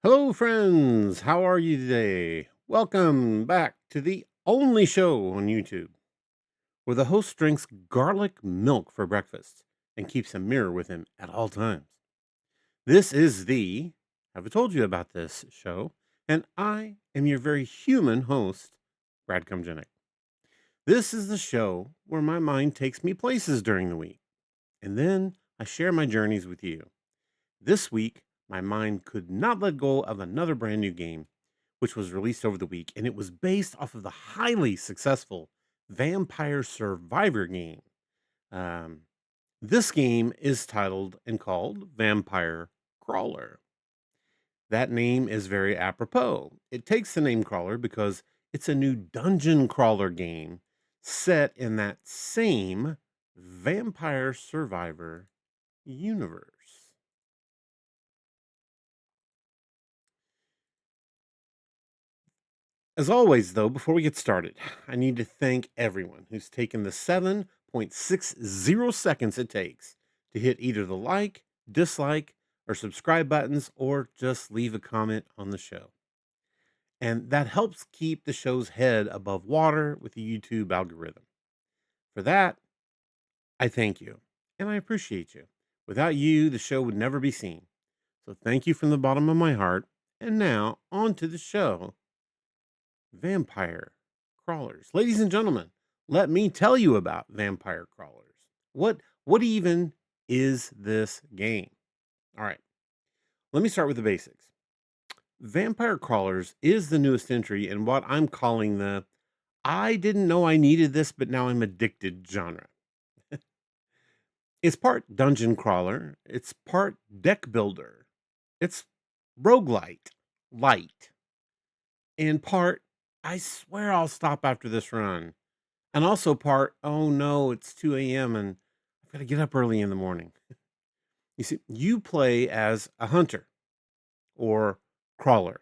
Hello, friends. How are you today? Welcome back to the only show on YouTube where the host drinks garlic milk for breakfast and keeps a mirror with him at all times. This is the Have I told you about this show? And I am your very human host, Brad Kumjanik. This is the show where my mind takes me places during the week, and then I share my journeys with you. This week, my mind could not let go of another brand new game which was released over the week, and it was based off of the highly successful Vampire Survivor game. Um, this game is titled and called Vampire Crawler. That name is very apropos. It takes the name Crawler because it's a new dungeon crawler game set in that same Vampire Survivor universe. As always, though, before we get started, I need to thank everyone who's taken the 7.60 seconds it takes to hit either the like, dislike, or subscribe buttons, or just leave a comment on the show. And that helps keep the show's head above water with the YouTube algorithm. For that, I thank you and I appreciate you. Without you, the show would never be seen. So thank you from the bottom of my heart. And now, on to the show. Vampire crawlers. Ladies and gentlemen, let me tell you about vampire crawlers. What even is this game? All right. Let me start with the basics. Vampire crawlers is the newest entry in what I'm calling the I didn't know I needed this, but now I'm addicted genre. It's part dungeon crawler, it's part deck builder, it's roguelite light, and part I swear I'll stop after this run. And also part, "Oh, no, it's 2 a.m. and I've gotta get up early in the morning." You see, you play as a hunter or crawler,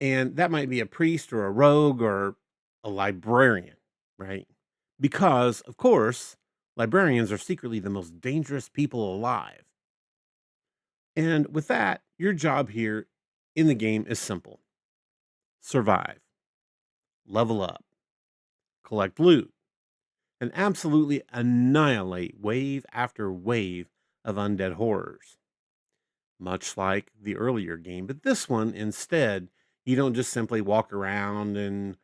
and that might be a priest or a rogue or a librarian, right? Because, of course, librarians are secretly the most dangerous people alive. And with that, your job here in the game is simple: survive, level up, collect loot, and absolutely annihilate wave after wave of undead horrors, much like the earlier game. But this one, instead, you don't just simply walk around and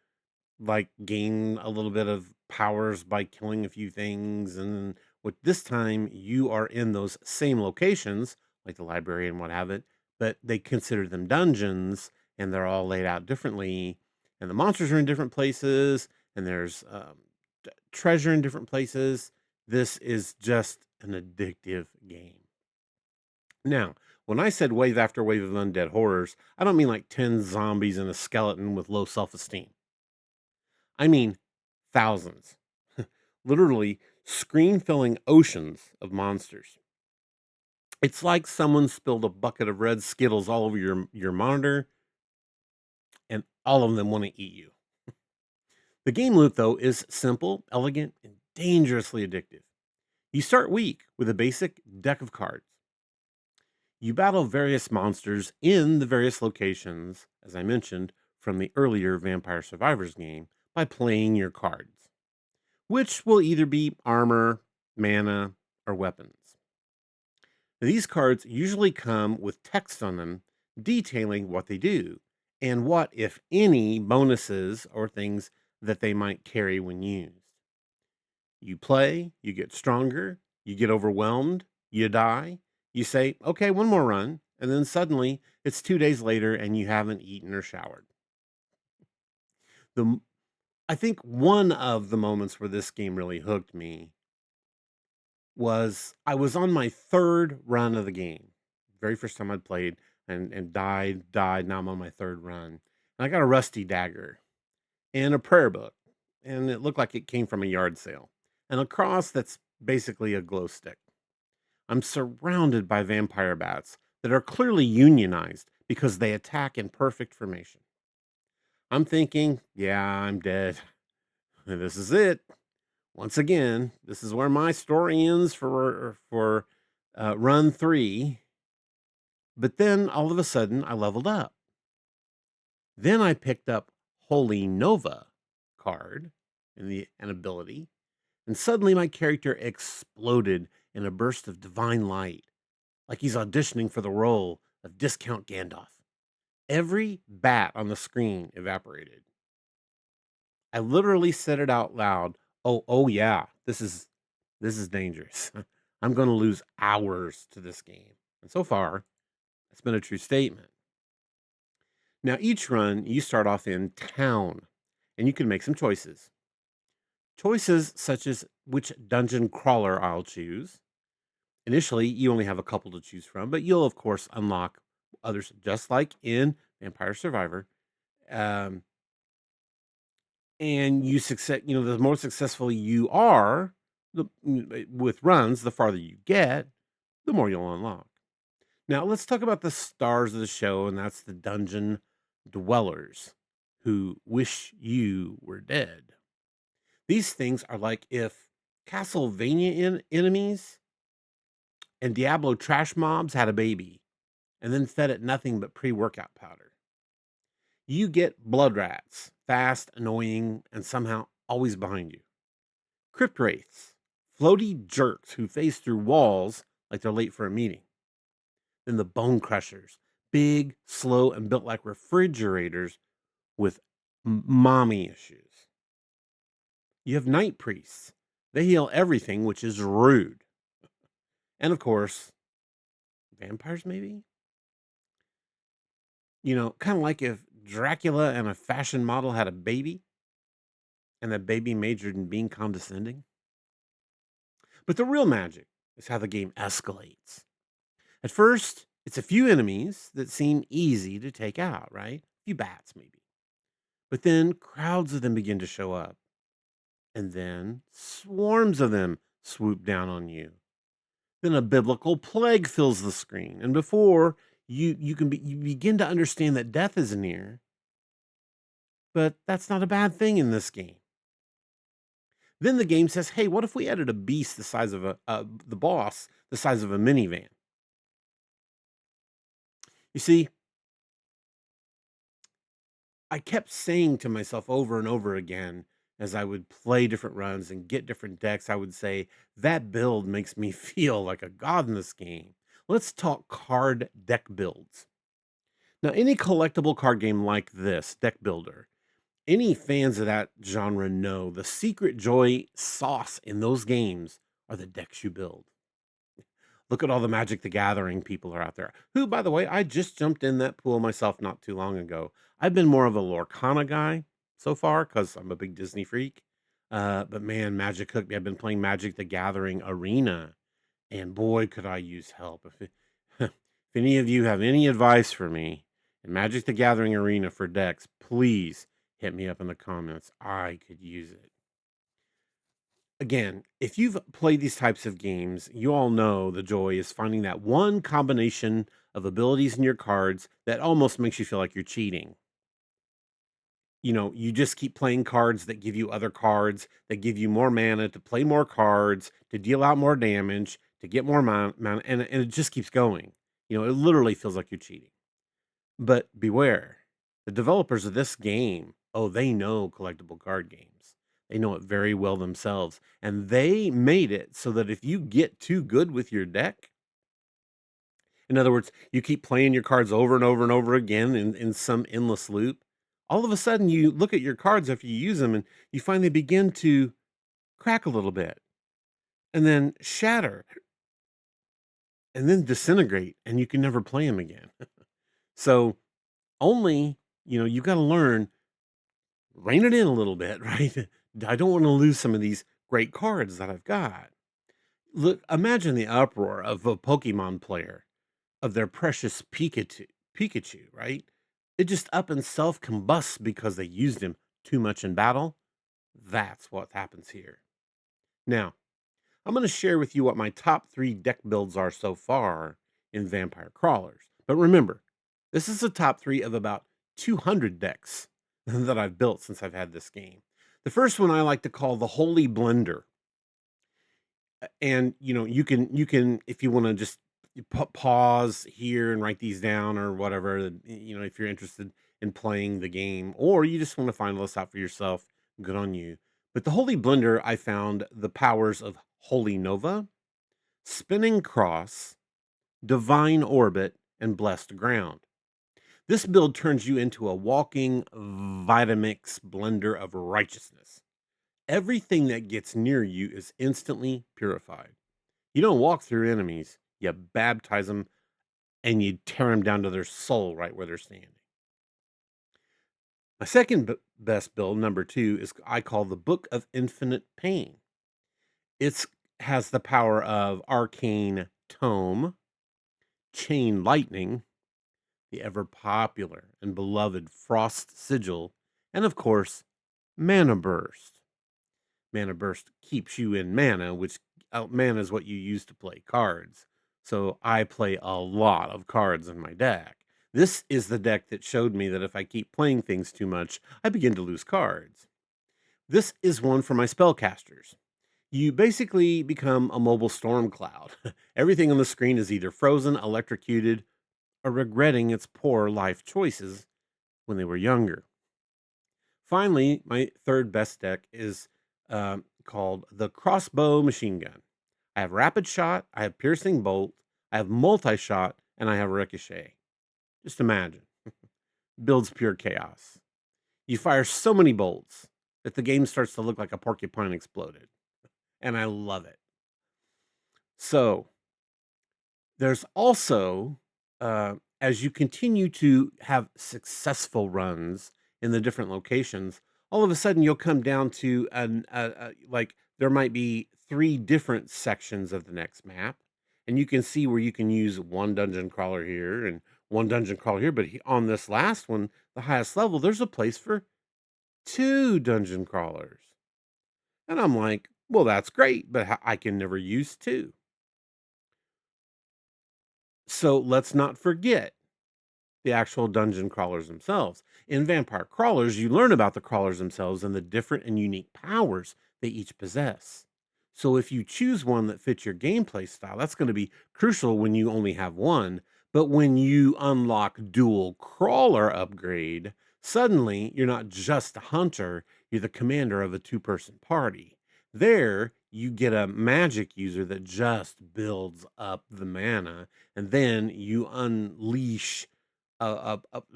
like gain a little bit of powers by killing a few things. And with this time, you are in those same locations, like the library and what have it, but they consider them dungeons and they're all laid out differently. And the monsters are in different places, and there's treasure in different places. This is just an addictive game. Now, when I said wave after wave of undead horrors, I don't mean like 10 zombies and a skeleton with low self esteem. I mean thousands, literally screen filling oceans of monsters. It's like someone spilled a bucket of red Skittles all over your monitor, and all of them want to eat you. The game loop, though, is simple, elegant, and dangerously addictive. You start weak with a basic deck of cards. You battle various monsters in the various locations, as I mentioned, from the earlier Vampire Survivors game by playing your cards, which will either be armor, mana, or weapons. These cards usually come with text on them detailing what they do and what, if any, bonuses or things that they might carry when used. You play, you get stronger, you get overwhelmed, you die, you say, okay, one more run. And then suddenly it's 2 days later and you haven't eaten or showered. The, m- I think one of the moments where this game really hooked me was I was on my third run of the game. Very first time I'd played and died. Now I'm on my third run. And I got a rusty dagger and a prayer book. And it looked like it came from a yard sale. And a cross that's basically a glow stick. I'm surrounded by vampire bats that are clearly unionized because they attack in perfect formation. I'm thinking, yeah, I'm dead. This is it. Once again, this is where my story ends for run 3. But then all of a sudden I leveled up. Then I picked up Holy Nova card and the an ability, and suddenly my character exploded in a burst of divine light, like he's auditioning for the role of Discount Gandalf. Every bat on the screen evaporated. I literally said it out loud. Oh yeah, this is dangerous. I'm going to lose hours to this game. And so far, it's been a true statement. Now, each run, you start off in town and you can make some choices. Choices such as which dungeon crawler I'll choose. Initially, you only have a couple to choose from, but you'll, of course, unlock others just like in Vampire Survivor. Um, and the more successful you are with runs, the farther you get, the more you'll unlock. Now, let's talk about the stars of the show, and that's the dungeon dwellers who wish you were dead. These things are like if Castlevania enemies and Diablo trash mobs had a baby and then fed it nothing but pre workout powder. You get blood rats, fast, annoying, and somehow always behind you. Crypt wraiths, floaty jerks who phase through walls like they're late for a meeting. Then the bone crushers, big, slow, and built like refrigerators with mommy issues. You have night priests. They heal everything, which is rude. And of course, vampires, maybe? Kind of like if Dracula and a fashion model had a baby and the baby majored in being condescending. But the real magic is how the game escalates. At first, it's a few enemies that seem easy to take out, right? A few bats, maybe. But then crowds of them begin to show up. And then swarms of them swoop down on you. Then a biblical plague fills the screen. And before you begin to understand that death is near, but that's not a bad thing in this game. Then the game says, "Hey, what if we added a beast the size of the boss, the size of a minivan?" You see, I kept saying to myself over and over again as I would play different runs and get different decks, I would say, that build makes me feel like a god in this game. Let's talk card deck builds. Now, any collectible card game like this, deck builder, any fans of that genre know the secret joy sauce in those games are the decks you build. Look at all the Magic the Gathering people are out there. Who, by the way, I just jumped in that pool myself not too long ago. I've been more of a Lorcana guy so far because I'm a big Disney freak. But man, Magic hooked me. I've been playing Magic the Gathering Arena, and boy, could I use help. If any of you have any advice for me in Magic the Gathering Arena for decks, please hit me up in the comments. I could use it. Again, if you've played these types of games, you all know the joy is finding that one combination of abilities in your cards that almost makes you feel like you're cheating. You just keep playing cards that give you other cards, that give you more mana to play more cards, to deal out more damage, to get more mana, and it just keeps going. It literally feels like you're cheating. But beware, the developers of this game, oh, they know collectible card games. They know it very well themselves. And they made it so that if you get too good with your deck, in other words, you keep playing your cards over and over and over again in some endless loop, all of a sudden you look at your cards after you use them and you find they begin to crack a little bit and then shatter and then disintegrate and you can never play them again. So only, you got to learn rein it in a little bit, right? I don't want to lose some of these great cards that I've got. Look, imagine the uproar of a Pokemon player of their precious Pikachu, right? It just up and self combusts because they used him too much in battle. That's what happens here. Now, I'm going to share with you what my top 3 deck builds are so far in Vampire Crawlers. But remember, this is a top 3 of about 200 decks that I've built since I've had this game. The first one I like to call the Holy Blender. And you can if you want to just you pause here and write these down or whatever, if you're interested in playing the game, or you just want to find this out for yourself, good on you. But the Holy Blender, I found the powers of Holy Nova, Spinning Cross, Divine Orbit, and Blessed Ground. This build turns you into a walking Vitamix blender of righteousness. Everything that gets near you is instantly purified. You don't walk through enemies, you baptize them and you tear them down to their soul right where they're standing. My second best build, number two, is I call the Book of Infinite Pain. It's has the power of Arcane Tome, Chain Lightning, the ever popular and beloved Frost Sigil, and of course, Mana Burst. Mana Burst keeps you in mana, which mana is what you use to play cards. So I play a lot of cards in my deck. This is the deck that showed me that if I keep playing things too much, I begin to lose cards. This is one for my spellcasters. You basically become a mobile storm cloud. Everything on the screen is either frozen, electrocuted, or regretting its poor life choices when they were younger. Finally, my third best deck is called the Crossbow Machine Gun. I have Rapid Shot, I have Piercing Bolt, I have Multi Shot, and I have Ricochet. Just imagine. Builds pure chaos. You fire so many bolts that the game starts to look like a porcupine exploded. And I love it. So, there's also, as you continue to have successful runs in the different locations, all of a sudden you'll come down to like there might be three different sections of the next map, and you can see where you can use one dungeon crawler here and one dungeon crawler here. But on this last one, the highest level, there's a place for two dungeon crawlers, and I'm like, well, that's great, but I can never use two. So let's not forget the actual dungeon crawlers themselves. In Vampire Crawlers, you learn about the crawlers themselves and the different and unique powers they each possess. So if you choose one that fits your gameplay style, that's going to be crucial when you only have one. But when you unlock dual crawler upgrade, suddenly you're not just a hunter, you're the commander of a two-person party. There, you get a magic user that just builds up the mana, and then you unleash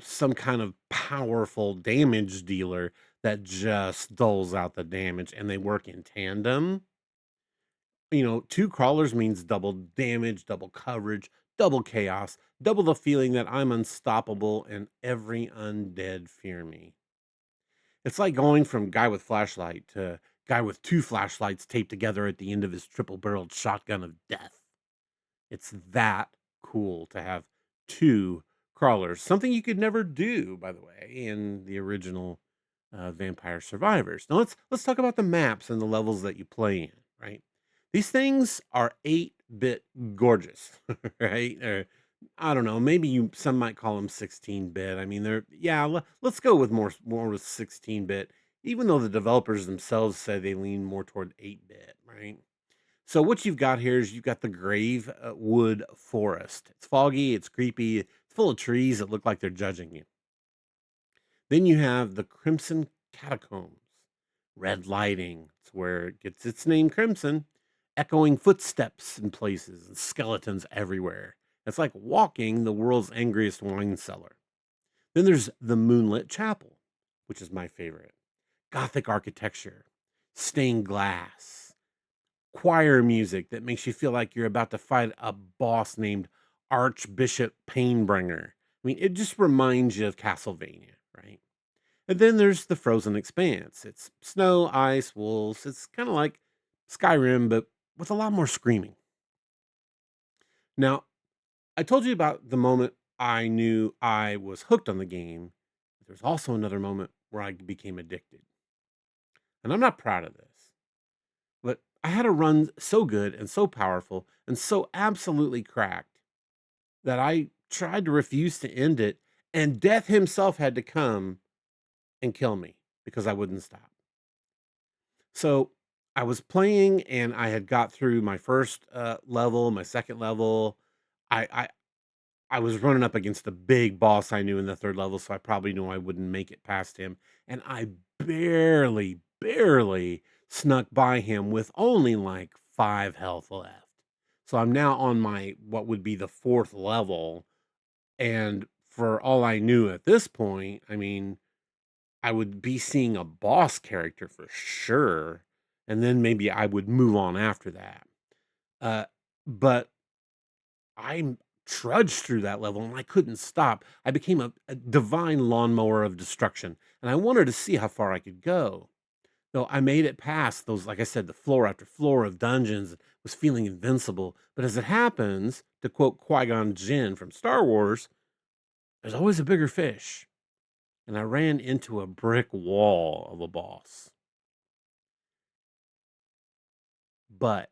some kind of powerful damage dealer that just doles out the damage, and they work in tandem. Two crawlers means double damage, double coverage, double chaos, double the feeling that I'm unstoppable and every undead fear me. It's like going from guy with flashlight to guy with two flashlights taped together at the end of his triple barreled shotgun of death. It's that cool to have two crawlers, something you could never do, by the way, in the original Vampire Survivors. Now let's talk about the maps and the levels that you play in. Right, these things are 8-bit gorgeous, right? Or I don't know, maybe some might call them 16-bit. I mean, they're yeah. Let's go with more with 16-bit, even though the developers themselves say they lean more toward 8-bit, right? So what you've got here is you've got the grave wood forest. It's foggy, it's creepy, it's full of trees that look like they're judging you. Then you have the crimson catacombs, red lighting. It's where it gets its name, crimson. Echoing footsteps in places and skeletons everywhere. It's like walking the world's angriest wine cellar. Then there's the moonlit chapel, which is my favorite. Gothic architecture, stained glass, choir music that makes you feel like you're about to fight a boss named Archbishop Painbringer. I mean, it just reminds you of Castlevania, right? And then there's the frozen expanse. It's snow, ice, wolves. It's kind of like Skyrim, but with a lot more screaming. Now, I told you about the moment I knew I was hooked on the game. There's also another moment where I became addicted. And I'm not proud of this. But I had a run so good and so powerful and so absolutely cracked that I tried to refuse to end it, and death himself had to come and kill me because I wouldn't stop. So I was playing and I had got through my first level, my second level. I I was running up against a big boss I knew in the 3rd level, so I probably knew I wouldn't make it past him, and I barely snuck by him with only, like, 5 health left. So I'm now on my what would be the 4th level, and for all I knew at this point, I mean, I would be seeing a boss character for sure, and then maybe I would move on after that. Uh, but I trudged through that level and I couldn't stop. I became a divine lawnmower of destruction, and I wanted to see how far I could go. So I made it past those, like I said, the floor after floor of dungeons, was feeling invincible. But as it happens, to quote Qui-Gon Jinn from Star Wars, there's always a bigger fish. And I ran into a brick wall of a boss. But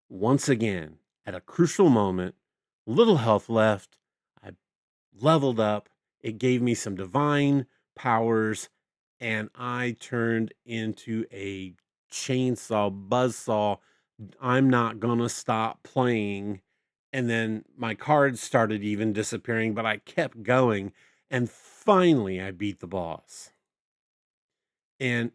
once again, at a crucial moment, little health left, I leveled up. It gave me some divine powers, and I turned into a chainsaw buzzsaw. I'm not gonna stop playing. And then my cards started even disappearing, but I kept going. And finally, I beat the boss. And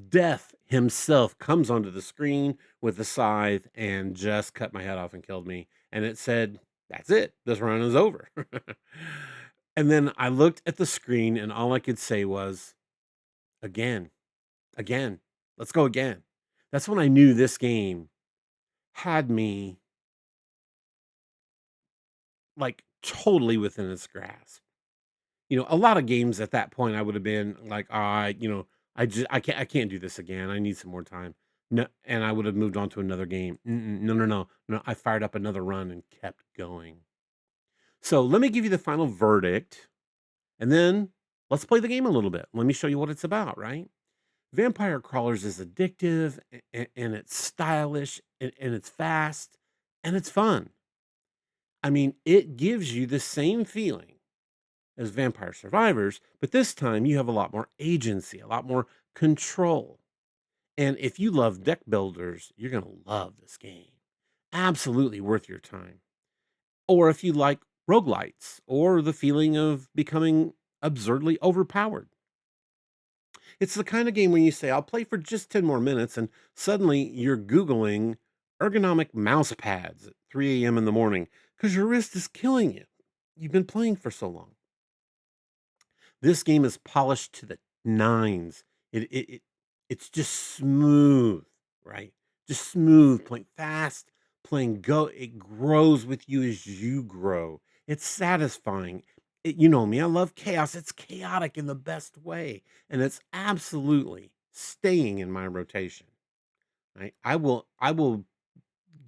Death himself comes onto the screen with a scythe and just cut my head off and killed me. And it said, "That's it. This run is over." And then I looked at the screen and all I could say was, "Again, again, let's go again." That's when I knew this game had me like totally within its grasp. A lot of games at that point I would have been like, I can't do this again. I need some more time." No, and I would have moved on to another game. Mm-mm, no, no, no, no. I fired up another run and kept going. So let me give you the final verdict, and then let's play the game a little bit. Let me show you what it's about. Right? Vampire Crawlers is addictive, and it's stylish, and it's fast, and it's fun. I mean, it gives you the same feeling as Vampire Survivors, but this time you have a lot more agency, a lot more control. And if you love deck builders, you're going to love this game. Absolutely worth your time. Or if you like roguelites or the feeling of becoming absurdly overpowered. It's the kind of game when you say, I'll play for just 10 more minutes, and suddenly you're Googling ergonomic mouse pads at 3 a.m. in the morning because your wrist is killing you. You've been playing for so long. This game is polished to the nines. It's just smooth, right? Just smooth, playing fast, playing go. It grows with you as you grow. It's satisfying. You know me, I love chaos. It's chaotic in the best way, and it's absolutely staying in my rotation. Right? I will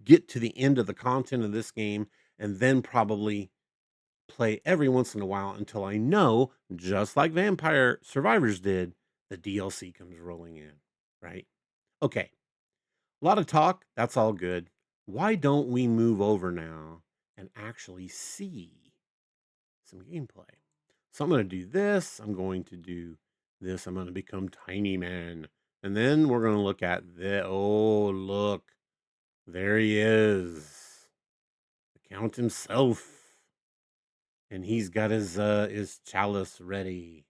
get to the end of the content of this game and then probably play every once in a while until I know, just like Vampire Survivors did, the DLC comes rolling in, right? Okay, a lot of talk, that's all good. Why don't we move over now and actually see some gameplay? So I'm going to do this, I'm going to do this, I'm going to become Tiny Man. And then we're going to look at the, oh, look, there he is, the Count himself. And he's got his chalice ready.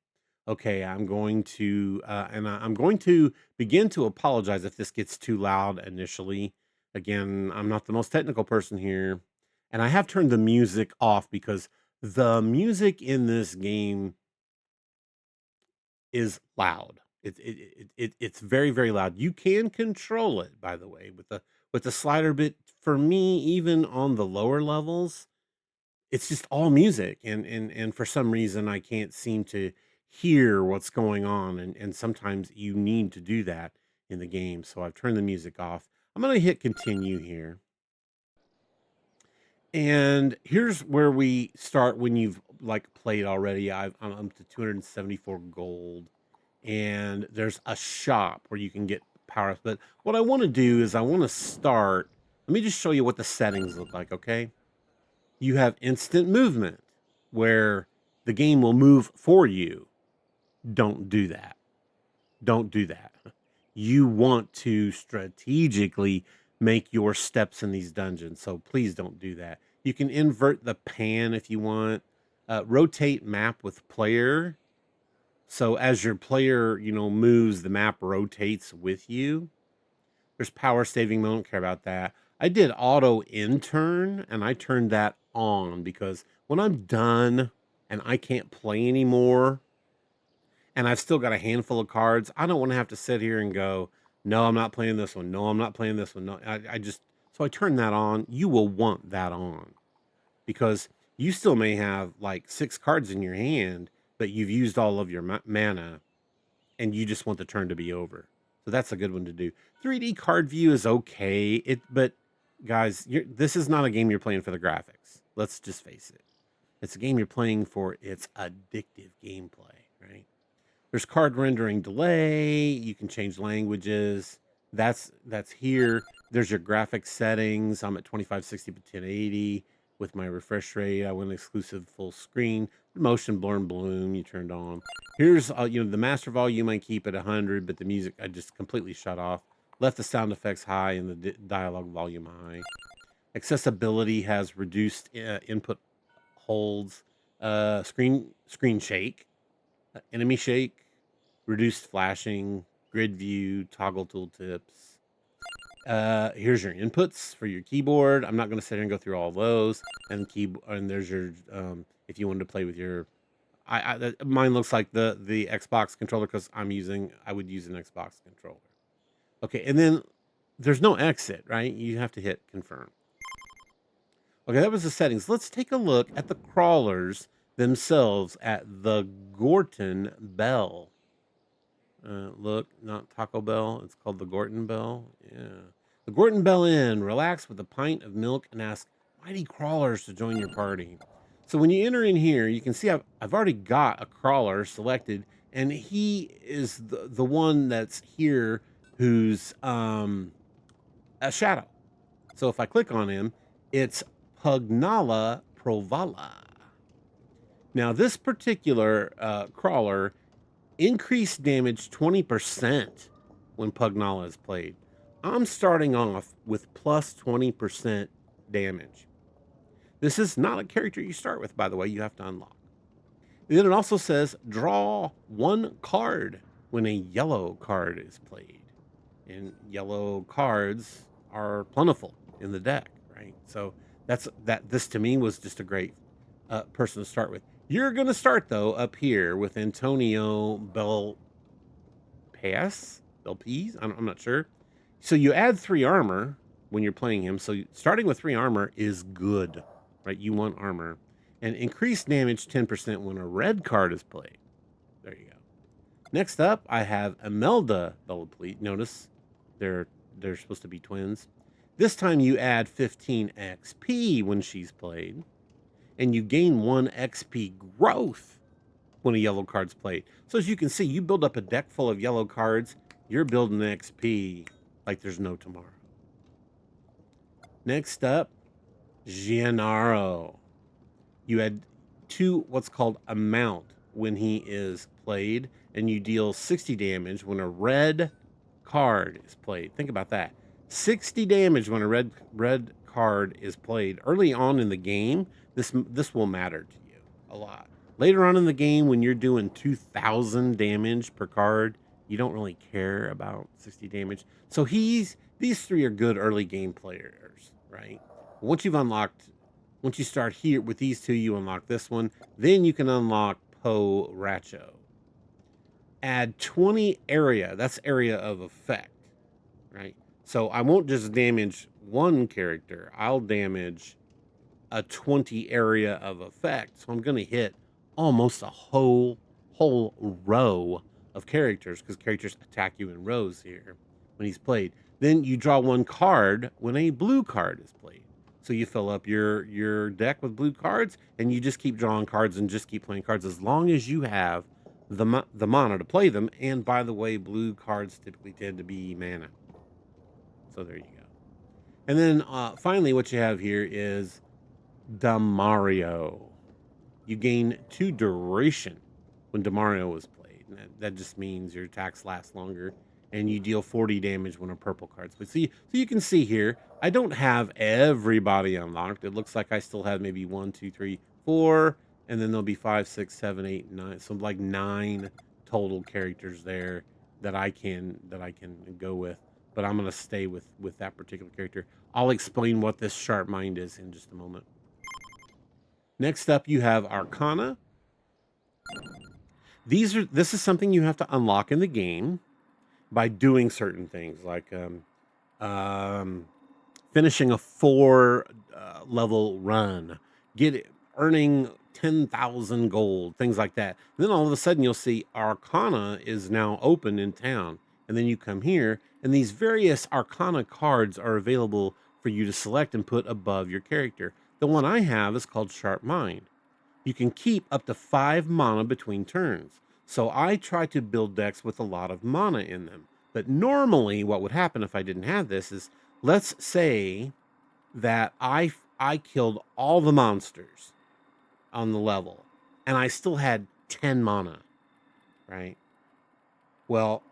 Okay, I'm going to I'm going to begin to apologize if this gets too loud initially. Again, I'm not the most technical person here, and I have turned the music off because the music in this game is loud. It's very, very loud. You can control it, by the way, with the slider bit. For me, even on the lower levels, it's just all music, and for some reason, I can't seem to hear what's going on, and sometimes you need to do that in the game, so I've turned the music off. I'm gonna hit continue here, and here's where we start when you've, like, played already. I'm up to 274 gold, and there's a shop where you can get power-ups, but what I wanna do is I wanna start. Let me just show you what the settings look like, okay? You have instant movement where the game will move for you. Don't do that. Don't do that. You want to strategically make your steps in these dungeons. So please don't do that. You can invert the pan if you want. Rotate map with player. So as your player, moves, the map rotates with you. There's power saving mode. Don't care about that. I did auto intern and I turned that on because when I'm done and I can't play anymore and I've still got a handful of cards, I don't want to have to sit here and go, no, I'm not playing this one. No, I'm not playing this one. No, so I turn that on. You will want that on because you still may have like 6 cards in your hand, but you've used all of your mana and you just want the turn to be over. So that's a good one to do. 3D card view is okay. But guys, this is not a game you're playing for the graphics. Let's just face it. It's a game you're playing for its addictive gameplay, right? There's card rendering delay. You can change languages. That's here. There's your graphics settings. I'm at 2560 by 1080 with my refresh rate. I went exclusive full screen. Motion blur and bloom you turned on. Here's the master volume I keep at 100, but the music I just completely shut off. Left the sound effects high and the dialogue volume high. Accessibility has reduced input holds, screen shake, enemy shake, reduced flashing, grid view, toggle tooltips. Here's your inputs for your keyboard. I'm not going to sit here and go through all those. And there's your if you wanted to play with your, mine looks like the Xbox controller because I would use an Xbox controller. Okay, and then there's no exit, right? You have to hit confirm. Okay, that was the settings. Let's take a look at the crawlers themselves at the Gorton Bell. Look, not Taco Bell. It's called the Gorton Bell. Yeah. The Gorton Bell Inn. Relax with a pint of milk and ask mighty crawlers to join your party. So when you enter in here, you can see I've already got a crawler selected, and he is the one that's here who's a shadow. So if I click on him, it's Pugnala Provala. Now, this particular crawler increased damage 20% when Pugnala is played. I'm starting off with plus 20% damage. This is not a character you start with, by the way. You have to unlock. And then it also says draw 1 card when a yellow card is played. And yellow cards are plentiful in the deck, right? So this to me was just a great person to start with. You're going to start, though, up here with Antonio Belpes? I'm not sure. So you add 3 armor when you're playing him. So starting with 3 armor is good, right? You want armor. And increased damage 10% when a red card is played. There you go. Next up, I have Imelda Belpes. Notice they're supposed to be twins. This time you add 15 XP when she's played. And you gain 1 XP growth when a yellow card's played. So as you can see, you build up a deck full of yellow cards, you're building XP like there's no tomorrow. Next up, Gennaro. You add 2 what's called a mount when he is played, and you deal 60 damage when a red card is played. Think about that. 60 damage when a red card is played. Early on in the game, this will matter to you a lot. Later on in the game, when you're doing 2,000 damage per card, you don't really care about 60 damage. So these 3 are good early game players, right? Once you start here with these 2, you unlock this one. Then you can unlock Po Racho. Add 20 area. That's area of effect, right? So I won't just damage 1 character. I'll damage a 20 area of effect. So I'm going to hit almost a whole row of characters because characters attack you in rows here when he's played. Then you draw 1 card when a blue card is played. So you fill up your deck with blue cards and you just keep drawing cards and just keep playing cards as long as you have the mana to play them. And by the way, blue cards typically tend to be mana. So there you go. And then finally what you have here is Demario. You gain 2 duration when Demario is played. And that just means your attacks last longer and you deal 40 damage when a purple card's played. So you can see here, I don't have everybody unlocked. It looks like I still have maybe 1, 2, 3, 4, and then there'll be 5, 6, 7, 8, 9. So like 9 total characters there that I can go with. But I'm gonna stay with that particular character. I'll explain what this sharp mind is in just a moment. Next up, you have Arcana. This is something you have to unlock in the game by doing certain things, like um, finishing a 4 level run, earning 10,000 gold, things like that. And then all of a sudden, you'll see Arcana is now open in town, and then you come here, and these various Arcana cards are available for you to select and put above your character. The one I have is called Sharp Mind. You can keep up to 5 mana between turns. So I try to build decks with a lot of mana in them. But normally, what would happen if I didn't have this is, let's say that I killed all the monsters on the level, and I still had 10 mana, right? Well,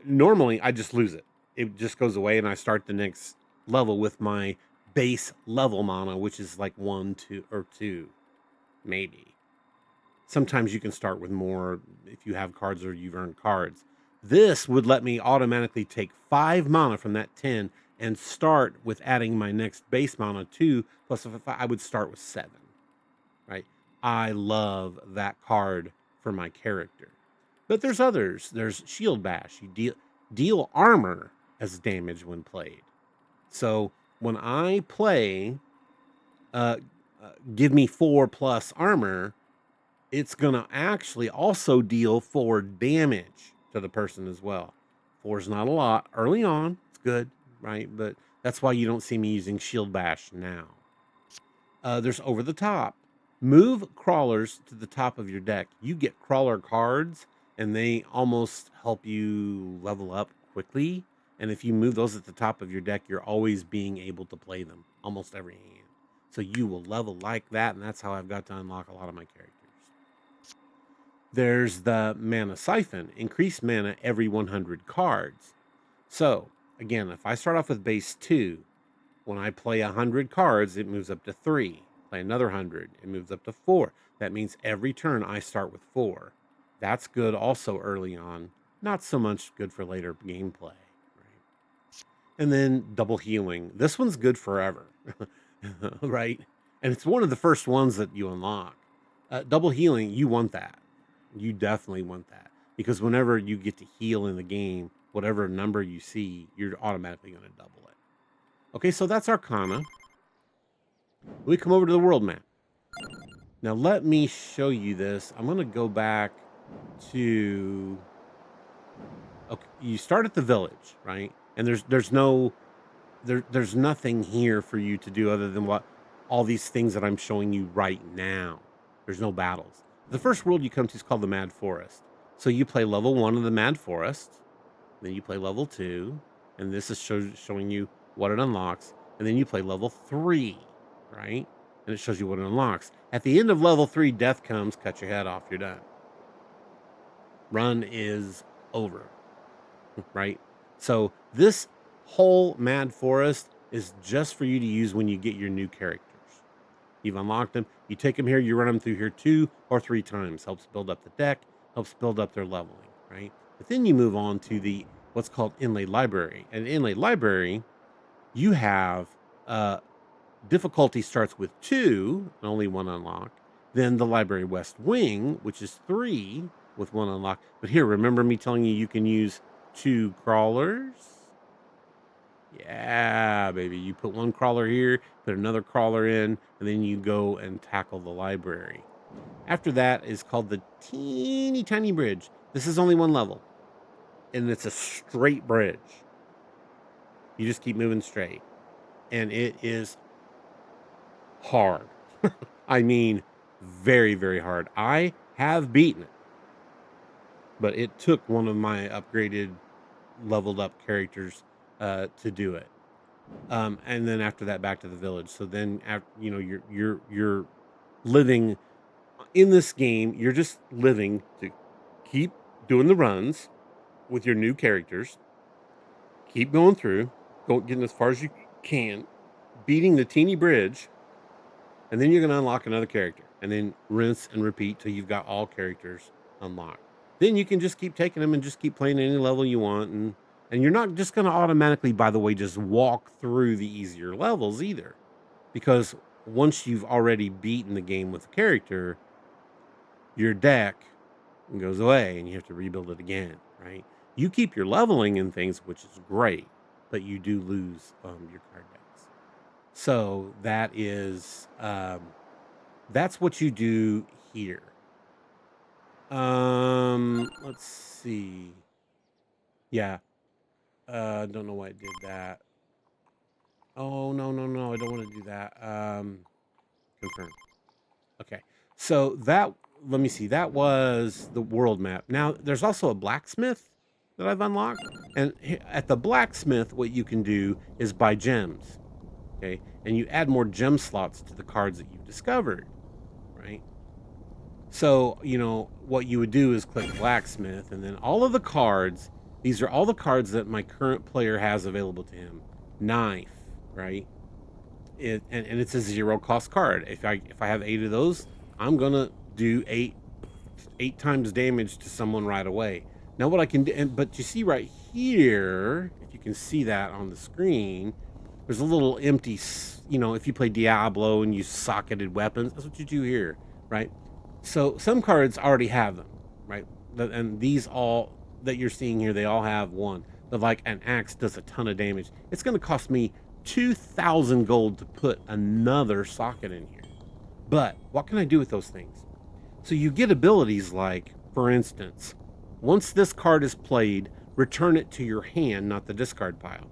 normally I just lose it. It just goes away, and I start the next level with my base level mana, which is like 1, 2, or 2, maybe. Sometimes you can start with more if you have cards or you've earned cards. This would let me automatically take 5 mana from that 10 and start with adding my next base mana 2, plus if I would start with 7, right? I love that card for my character. But there's others. There's Shield Bash. You deal armor as damage when played. So when I play uh, give me 4 plus armor, it's going to actually also deal 4 damage to the person as well. 4 is not a lot. Early on, it's good, right? But that's why you don't see me using Shield Bash now. There's Over the Top. Move crawlers to the top of your deck. You get crawler cards, and they almost help you level up quickly. And if you move those at the top of your deck, you're always being able to play them almost every hand. So you will level like that, and that's how I've got to unlock a lot of my characters. There's the Mana Siphon. Increase mana every 100 cards. So, again, if I start off with base 2, when I play 100 cards, it moves up to 3. Play another 100, it moves up to 4. That means every turn I start with 4. That's good also early on. Not so much good for later gameplay. Right? And then Double Healing. This one's good forever. Right? And it's one of the first ones that you unlock. Double Healing, you want that. You definitely want that. Because whenever you get to heal in the game, whatever number you see, you're automatically going to double it. Okay, so that's Arcana. We come over to the world map. Now let me show you this. I'm going to go back to... Okay, you start at the village, right? And there's nothing here for you to do other than what all these things that I'm showing you right now. There's no battles. The first world you come to is called the Mad Forest. So you play level 1 of the Mad Forest, then you play level 2, and this is showing you what it unlocks, and then you play level 3, right? And it shows you what it unlocks. At the end of level 3, death comes, cut your head off, you're done. Run is over, right? So this whole Mad Forest is just for you to use when you get your new characters. You've unlocked them. You take them here. You run them through here 2 or 3 times. Helps build up the deck. Helps build up their leveling, right? But then you move on to the what's called Inlaid Library. And Inlaid Library, you have difficulty starts with 2, and only 1 unlock. Then the Library West Wing, which is 3 with 1 unlock. But here, remember me telling you can use 2 crawlers? Yeah, baby. You put 1 crawler here, put another crawler in, and then you go and tackle the library. After that is called the Teeny Tiny Bridge. This is only 1 level, and it's a straight bridge. You just keep moving straight, and it is hard. I mean, very, very hard. I have beaten it, but it took one of my upgraded, leveled up characters to do it. And then after that, back to the village. So then, after, you're living in this game. You're just living to keep doing the runs with your new characters, keep going through, getting as far as you can, beating the teeny bridge, and then you're going to unlock another character, and then rinse and repeat till you've got all characters unlocked. Then you can just keep taking them and just keep playing any level you want, and you're not just going to automatically, by the way, just walk through the easier levels either, because once you've already beaten the game with a character, your deck goes away and you have to rebuild it again, right? You keep your leveling and things, which is great, but you do lose your card decks. So that's what you do here. Let's see. Yeah. Don't know why it did that. Oh, no, no, no. I don't want to do that. Confirm. Okay. So let me see. That was the world map. Now, there's also a blacksmith that I've unlocked. And at the blacksmith, what you can do is buy gems. Okay. And you add more gem slots to the cards that you've discovered, right? So, what you would do is click blacksmith, and then all of the cards, these are all the cards that my current player has available to him. Knife, right? And it's a 0 cost card. If I have 8 of those, I'm gonna do eight times damage to someone right away. Now what I can do, but you see right here, if you can see that on the screen, there's a little empty, if you play Diablo and use socketed weapons, that's what you do here, right? So some cards already have them, right? And these all that you're seeing here, they all have one. But like an axe does a ton of damage. It's going to cost me 2,000 gold to put another socket in here. But what can I do with those things? So you get abilities like, for instance, once this card is played, return it to your hand, not the discard pile.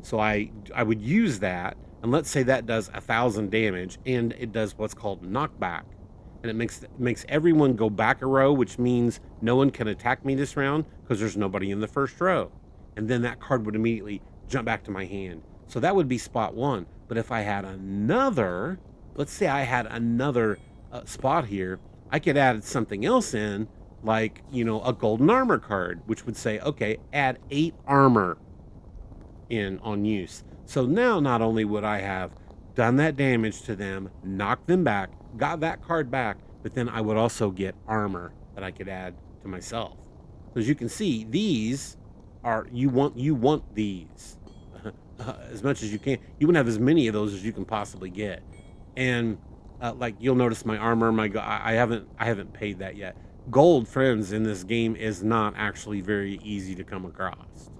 So I would use that, and let's say that does 1,000 damage, and it does what's called knockback, and it makes everyone go back a row, which means no one can attack me this round because there's nobody in the first row, and then that card would immediately jump back to my hand. So that would be spot one. But if I had another, let's say I had another spot here, I could add something else in, like a golden armor card, which would say, okay, add 8 armor in on use. So now not only would I have done that damage to them, knocked them back, got that card back, but then I would also get armor that I could add to myself. So as you can see, these are you want these as much as you can. You want to have as many of those as you can possibly get. And like you'll notice my armor, I haven't paid that yet. Gold, friends, in this game is not actually very easy to come across.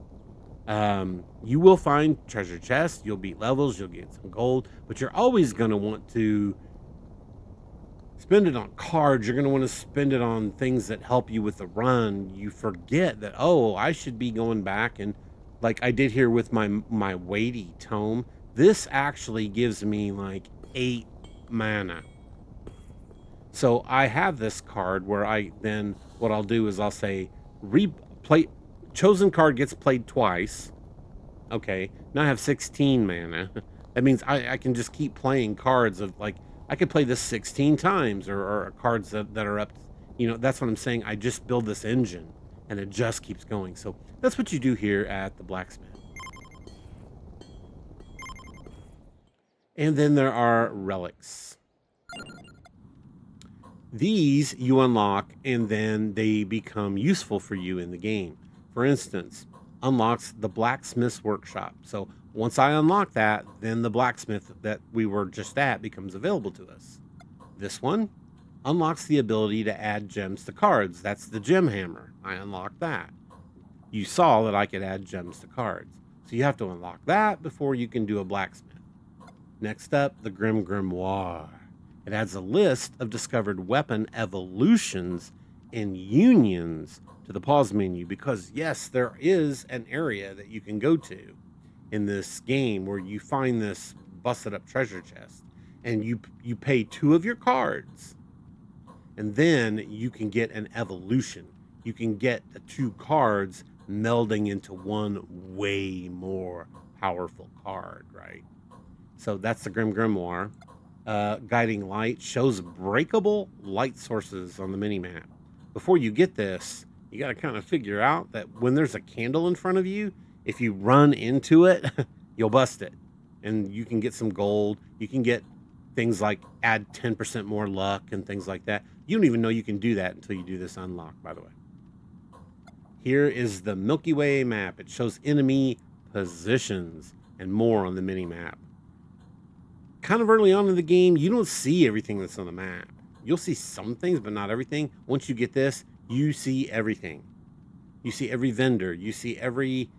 You will find treasure chests, you'll beat levels, you'll get some gold, but you're always going to want to spend it on cards. You're going to want to spend it on things that help you with the run. You forget that, oh, I should be going back, and like I did here with my weighty tome, this actually gives me like 8 mana. So I have this card where what I'll do is I'll say replay. Chosen card gets played twice. Okay, now I have 16 mana. That means I can just keep playing cards of like, I could play this 16 times or cards that are up. That's what I'm saying. I just build this engine and it just keeps going. So that's what you do here at the blacksmith. And then there are relics. These you unlock and then they become useful for you in the game. For instance, unlocks the blacksmith's workshop. So once I unlock that, then the blacksmith that we were just at becomes available to us. This one unlocks the ability to add gems to cards. That's the gem hammer. I unlocked that. You saw that I could add gems to cards. So you have to unlock that before you can do a blacksmith. Next up, the Grim Grimoire. It adds a list of discovered weapon evolutions and unions to the pause menu because, yes, there is an area that you can go to in this game where you find this busted up treasure chest and you pay 2 of your cards and then you can get an evolution. You can get the 2 cards melding into one way more powerful card, right? So that's the Grim Grimoire. Guiding light shows breakable light sources on the mini map. Before you get this, You got to kind of figure out that when there's a candle in front of you, if you run into it, you'll bust it. And you can get some gold. You can get things like add 10% more luck and things like that. You don't even know you can do that until you do this unlock, by the way. Here is the Milky Way map. It shows enemy positions and more on the mini map. Kind of early on in the game, you don't see everything that's on the map. You'll see some things, but not everything. Once you get this, you see everything. You see every vendor. You see every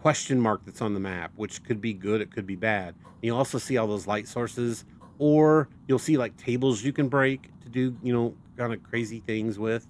question mark that's on the map, which could be good, it could be bad. And you also see all those light sources, or you'll see like tables you can break to do, kind of crazy things with.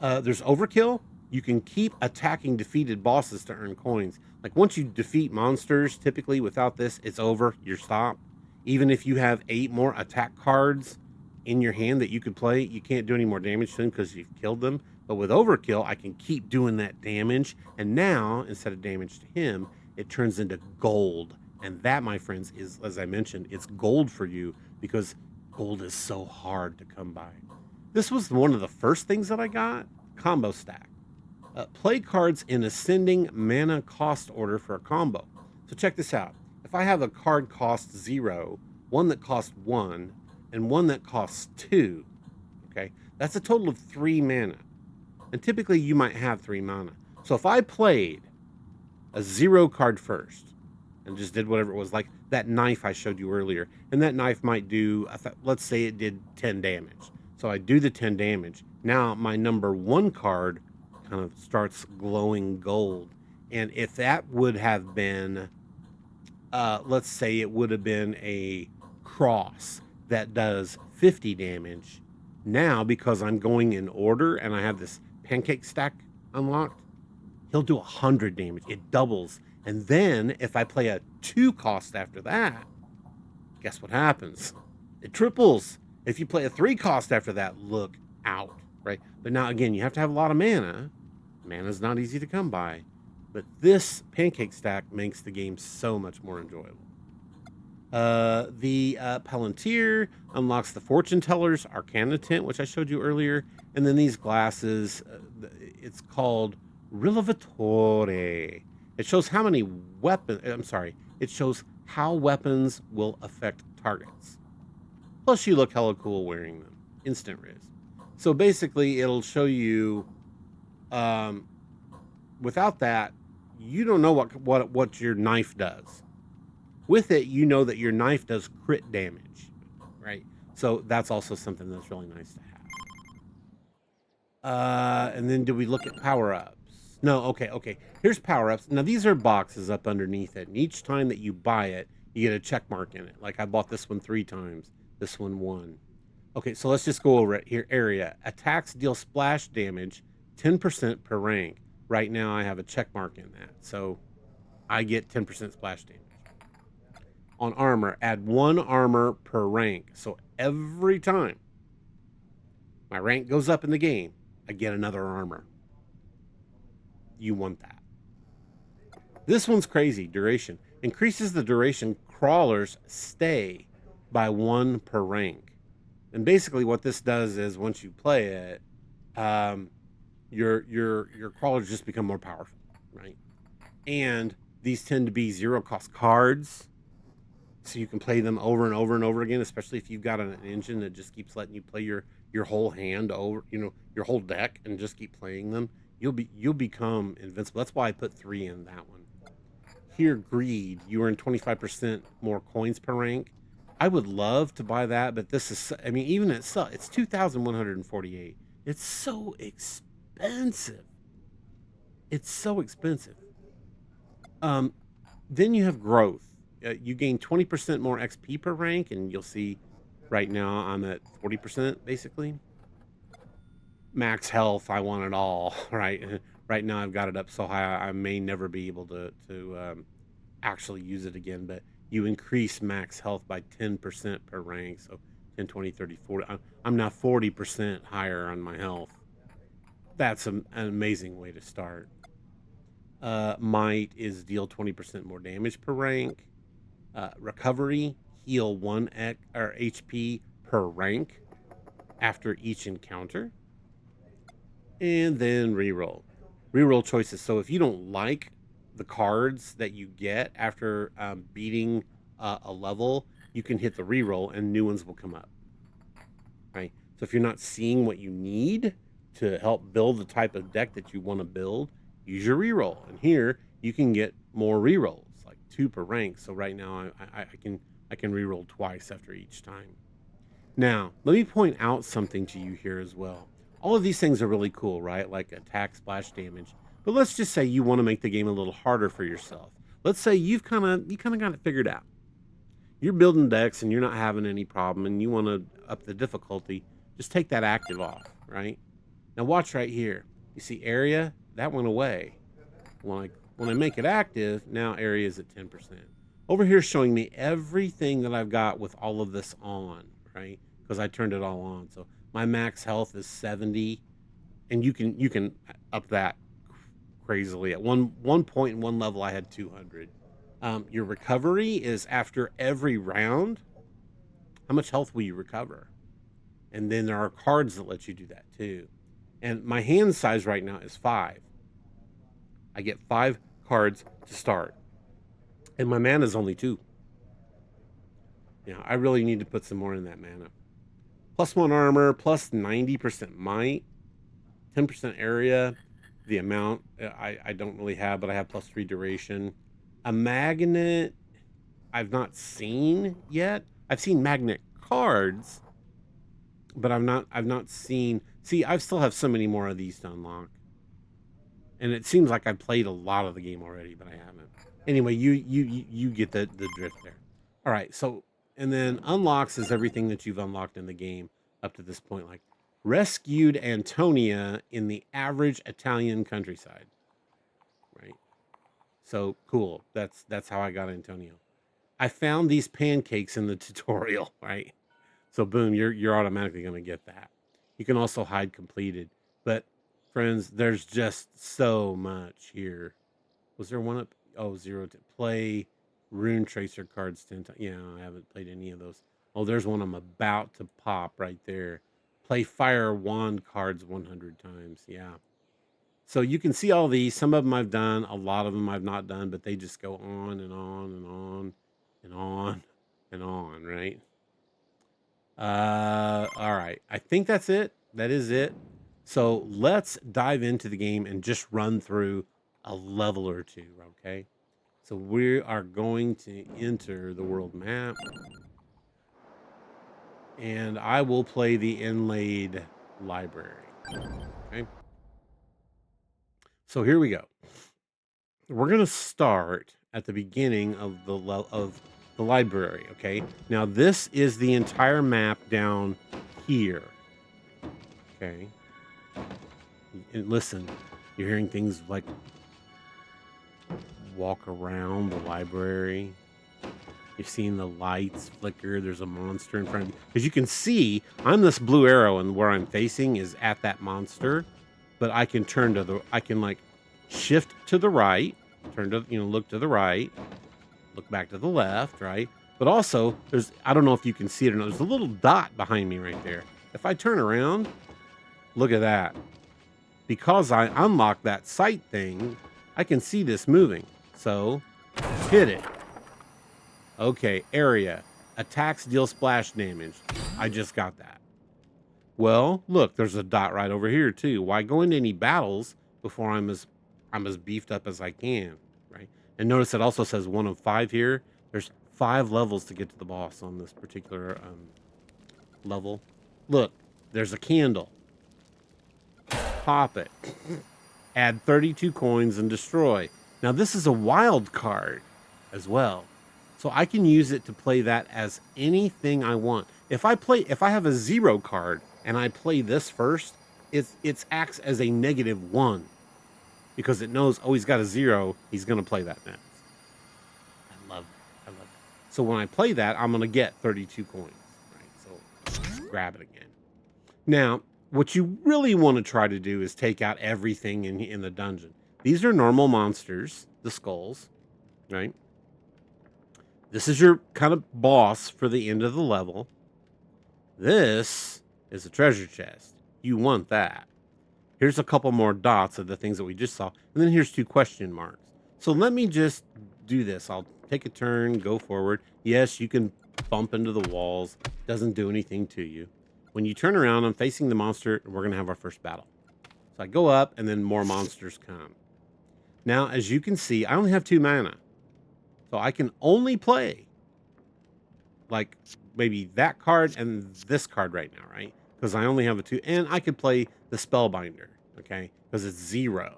There's overkill. You can keep attacking defeated bosses to earn coins. Like once you defeat monsters, typically without this, it's over. You're stopped. Even if you have 8 more attack cards in your hand that you could play, you can't do any more damage to them because you've killed them. But with overkill, I can keep doing that damage. And now, instead of damage to him, it turns into gold. And that, my friends, is, as I mentioned, it's gold for you because gold is so hard to come by. This was one of the first things that I got. Combo stack. Play cards in ascending mana cost order for a combo. So check this out. If I have a card cost 0, one that costs 1, and one that costs 2, okay, that's a total of 3 mana. And typically you might have 3 mana. So if I played a 0 card first and just did whatever it was, like that knife I showed you earlier, and that knife might do, let's say it did 10 damage. So I do the 10 damage. Now my number 1 card kind of starts glowing gold. And if that would have been, let's say it would have been a cross that does 50 damage. Now, because I'm going in order and I have this pancake stack unlocked, he'll do 100 damage. It doubles. And then if I play a 2 cost after that, guess what happens? It triples. If you play a 3 cost after that, look out, right? But now again, you have to have a lot of mana. Mana's not easy to come by, but this pancake stack makes the game so much more enjoyable. The Palantir unlocks the Fortune Teller's Arcana Tent, which I showed you earlier, and then these glasses, it's called Rilevatore. It shows how many weapons, it shows how weapons will affect targets. Plus, you look hella cool wearing them. Instant Riz. So basically, it'll show you, without that, you don't know what your knife does. With it, you know that your knife does crit damage, right? So that's also something that's really nice to have. And then do we look at power-ups? No, okay. Here's power-ups. Now, these are boxes up underneath it. And each time that you buy it, you get a check mark in it. Like I bought this one 3 times. This one 1. Okay, so let's just go over it here. Area. Attacks deal splash damage 10% per rank. Right now, I have a check mark in that. So I get 10% splash damage. On armor, add 1 armor per rank. So every time my rank goes up in the game, I get another armor. You want that. This one's crazy. Duration. Increases the duration crawlers stay by 1 per rank. And basically what this does is once you play it, your crawlers just become more powerful, right? And these tend to be 0 cost cards. So you can play them over and over and over again, especially if you've got an engine that just keeps letting you play your whole hand over, your whole deck, and just keep playing them. You'll become invincible. That's why I put 3 in that one. Here, greed. You earn 25% more coins per rank. I would love to buy that, but this is, even it's 2,148. It's so expensive. It's so expensive. Then you have growth. You gain 20% more XP per rank, and you'll see right now I'm at 40%, basically. Max health, I want it all, right? Right now I've got it up so high, I may never be able to actually use it again, but you increase max health by 10% per rank, so 10, 20, 30, 40. I'm now 40% higher on my health. That's an amazing way to start. Might is deal 20% more damage per rank. Recovery, heal 1 HP per rank after each encounter. and then reroll. Reroll choices. So if you don't like the cards that you get after beating a level, you can hit the reroll and new ones will come up. Right. So if you're not seeing what you need to help build the type of deck that you want to build, use your reroll. And here you can get more rerolls, like 2 per rank. So right now I can reroll twice after each time. Now, let me point out something to you here as well. All of these things are really cool, right? Like attack, splash damage. But let's just say you want to make the game a little harder for yourself. Let's say you kind of got it figured out. You're building decks and you're not having any problem and you want to up the difficulty, just take that active off, right? Now watch right here. You see area? That went away. When I make it active, now area is at 10%. Over here showing me everything that I've got with all of this on, right? Because I turned it all on. So my max health is 70, and you can up that crazily. At one point in one level, I had 200. Your recovery is after every round. How much health will you recover? And then there are cards that let you do that too. And my hand size right now is 5. I get 5 cards to start. And my mana is only 2. I really need to put some more in that mana. +1 armor, plus 90% might, 10% area. The amount I don't really have, but I have +3 duration. A magnet I've not seen yet. I've seen magnet cards, but I've not seen. See, I still have so many more of these to unlock, and it seems like I've played a lot of the game already, but I haven't. Anyway, you get the drift there. All right, so and then unlocks is everything that you've unlocked in the game up to this point, like rescued Antonia in the average Italian countryside, right? So cool. That's how I got Antonio. I found these pancakes in the tutorial, right? So boom, you're automatically going to get that. You can also hide completed, but friends, there's just so much here. Was there one up? Oh, 0 to play rune tracer cards 10 times. Yeah, I haven't played any of those. Oh, there's one I'm about to pop right there. Play fire wand cards 100 times. Yeah. So you can see all these. Some of them I've done, a lot of them I've not done, but they just go on and on and on and on and on, right? All right. I think that's it. That is it. So let's dive into the game and just run through a level or two, okay? So we are going to enter the world map, and I will play the inlaid library, okay? So here we go. We're going to start at the beginning of the library, okay? Now this is the entire map down here, okay? And listen, you're hearing things like walk around the library. You're seeing the lights flicker. There's a monster in front of you. As you can see, I'm this blue arrow, and where I'm facing is at that monster. But I can turn to the, I can like shift to the right, turn to, look to the right, look back to the left, right? But also, I don't know if you can see it or not, there's a little dot behind me right there. If I turn around, look at that. Because I unlocked that sight thing, I can see this moving. So, hit it. Okay, area. Attacks deal splash damage. I just got that. Well, look, there's a dot right over here too. Why go into any battles before I'm as beefed up as I can, right? And notice it also says 1 of 5 here. There's 5 levels to get to the boss on this particular level. Look, there's a candle. Pop it. Add 32 coins and destroy. Now this is a wild card as well. So I can use it to play that as anything I want. If I have a 0 card and I play this first, it acts as a -1 because it knows, oh, he's got a 0, he's gonna play that next. I love that. So when I play that, I'm gonna get 32 coins, right? So grab it again. Now, what you really want to try to do is take out everything in the dungeon. These are normal monsters, the skulls, right? This is your kind of boss for the end of the level. This is a treasure chest. You want that. Here's a couple more dots of the things that we just saw. And then here's 2 question marks. So let me just do this. I'll take a turn, go forward. Yes, you can bump into the walls. Doesn't do anything to you. When you turn around, I'm facing the monster, and we're going to have our first battle. So I go up, and then more monsters come. Now, as you can see, I only have 2 mana. So I can only play, like, maybe that card and this card right now, right? Because I only have a 2. And I could play the Spellbinder, okay? Because it's 0.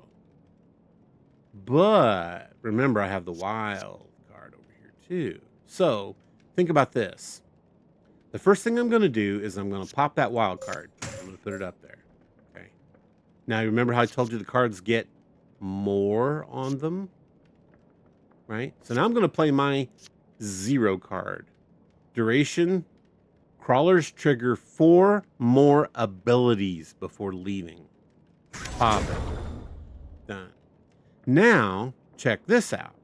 But remember, I have the wild card over here, too. So think about this. The first thing I'm going to do is I'm going to pop that wild card. I'm going to put it up there. Okay. Now, you remember how I told you the cards get more on them? Right? So now I'm going to play my 0 card. Duration. Crawlers trigger 4 more abilities before leaving. Pop it. Done. Now, check this out.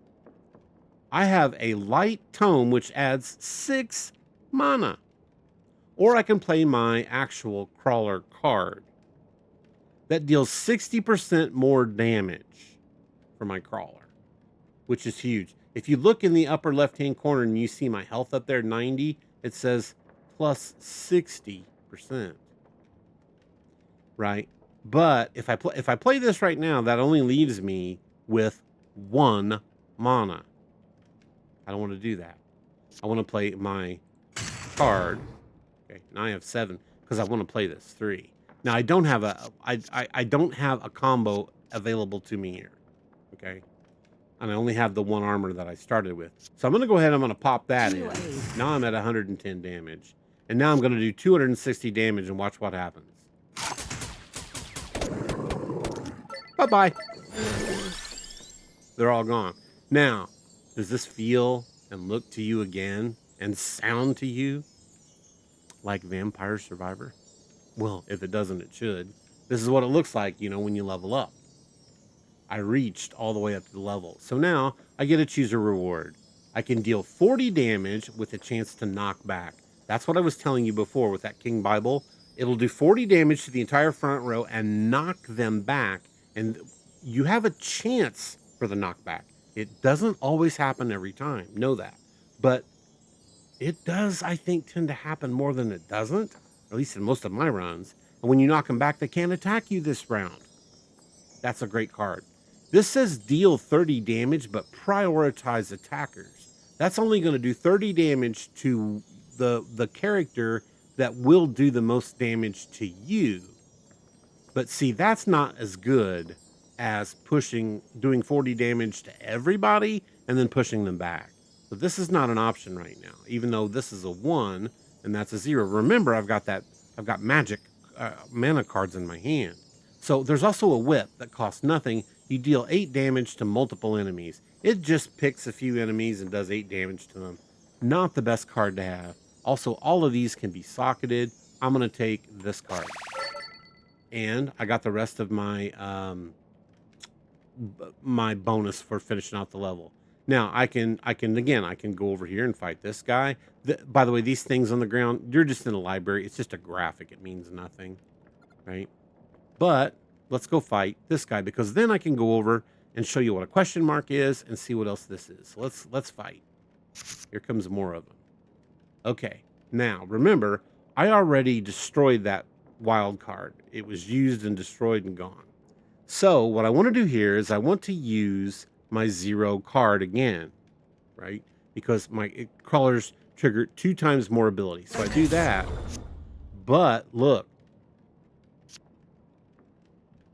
I have a light tome, which adds 6 mana. Or I can play my actual crawler card. That deals 60% more damage for my crawler, which is huge. If you look in the upper left-hand corner and you see my health up there, 90, it says plus 60%. Right? But if I play this right now, that only leaves me with 1 mana. I don't want to do that. I want to play my card. Okay, now I have 7 because I want to play this 3. Now I don't have I don't have a combo available to me here. Okay, and I only have the 1 armor that I started with. So I'm going to go ahead. I'm going to pop that in. Now I'm at 110 damage, and now I'm going to do 260 damage and watch what happens. Bye bye. They're all gone. Now, does this feel and look to you again and sound to you like Vampire Survivor? Well, if it doesn't, it should. This is what it looks like, you know, when you level up. I reached all the way up to the level. So now I get to choose a reward. I can deal 40 damage with a chance to knock back. That's what I was telling you before with that King Bible. It'll do 40 damage to the entire front row and knock them back. And you have a chance for the knockback. It doesn't always happen every time. Know that. But it does, I think, tend to happen more than it doesn't. At least in most of my runs. And when you knock them back, they can't attack you this round. That's a great card. This says deal 30 damage, but prioritize attackers. That's only going to do 30 damage to the character that will do the most damage to you. But see, that's not as good as doing 40 damage to everybody and then pushing them back. So this is not an option right now, even though this is a 1 and that's a 0. Remember, I've got magic mana cards in my hand. So there's also a whip that costs nothing. You deal 8 damage to multiple enemies. It just picks a few enemies and does 8 damage to them. Not the best card to have. Also, all of these can be socketed. I'm going to take this card. And I got the rest of my my bonus for finishing out the level. Now, I can go over here and fight this guy. By the way, these things on the ground, you're just in a library. It's just a graphic. It means nothing, right? But let's go fight this guy, because then I can go over and show you what a question mark is and see what else this is. So let's fight. Here comes more of them. Okay, now remember, I already destroyed that wild card. It was used and destroyed and gone. So what I want to do here is I want to use my 0 card again, right? Because my crawlers trigger 2 times more ability. So I do that. But look,